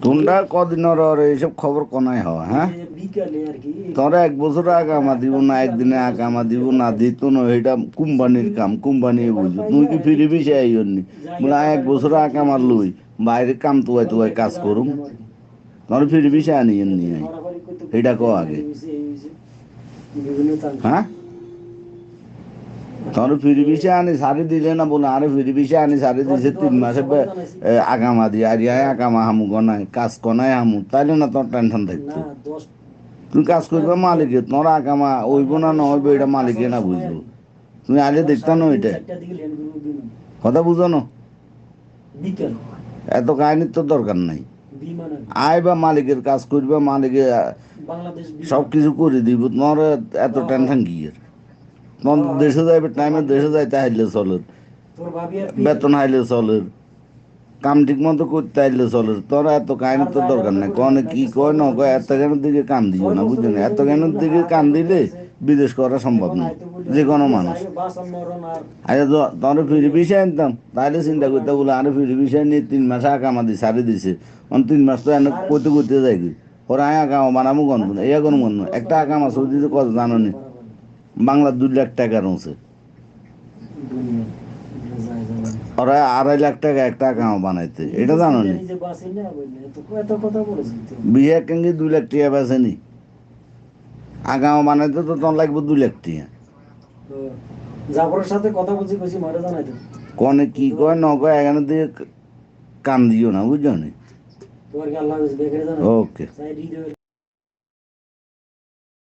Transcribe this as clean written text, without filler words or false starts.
তোমরা কদিনের আর এইসব খবর কোনায় হওয়া, হ্যাঁ? তোরা 1 বছর আগামা দিব না, একদিনে আগামা দিব না, দিত না, এটা কোম্পানির কাম, কোম্পানি বুঝো। তুই কি ফিরে পিছে আইনি বলে 1 বছর আগামার লই বাইরে কাম তুয়াই তুয়াই কাজ করুম, তোর ফিরে পিছে আনি এমনি আই, এটা কো আগে, হ্যাঁ? তোর ফিরে পিছে আনি সারি দিলে না বলে, আরে ফিরে পিছে আনি সারি দিছে 3 মাসে আগামা দিয়ে আর আগামা হামু গনায় কাজ কনায় হামু, তাইলে না তোর টেনশন থাকতো। তুই কাজ করবে মালিকের, তোর আগামা ওইব না নহইব এটা মালিকে না বুঝবো। তুমি আগে দেখতা না ওইটা, কথা বুঝো না? এত কাহিনীর তো দরকার নাই। আইবা মালিকের কাজ করবে, মালিকে সব কিছু করে দিব, তোমার এত টেনশন কি এর? তোমার দেশে যাইবে টাইমে দেশে যাইতে হাইলে চলে, বেতন হাইলে চলে, কাম ঠিক মতো করতে আইলে চলে, তোরা এত কাহিনীর তো দরকার নাই। কনে কি কয় না কয় এত জ্ঞানের দিকে কান দিও না, বুঝলি না? এত জ্ঞানের দিকে কান দিলে বিদেশ করা সম্ভব নয় যে কোনো মানুষ। আরে তোর ফিরে পিছিয়ে আনতাম তাহলে চিন্তা করতে বলে, আরে ফিরে পিছিয়ে নিয়ে 3 মাস আগামা দিয়ে সারি দিছে, 3 মাস তো এনে করতে করতে যাই ওরা আগামা বানাবো গন্ধ না, এই কোনো গন্ধ একটা আগামা সৌদিতে কত জানো নি? বাংলা 2 লাখ টাকার আছে, ওরা 2.5 লাখ টাকা একটা আগামা বানাইতে, এটা জানো নি? বিয়ে কেঙ্গে 2 লাখ টাকা বেছে নি, আগামা বানাইতে তো তোমার লাগবে 2 লাখ টাকা। জাফরের সাথে কথা বলছি, কইছি মারে জানাই দাও। কনে কি কয় ন কয় এখানে দিয়ে কান দিও না, বুঝছো নি? তোমার কি আল্লাহ বেকারে জানাই? ওকে।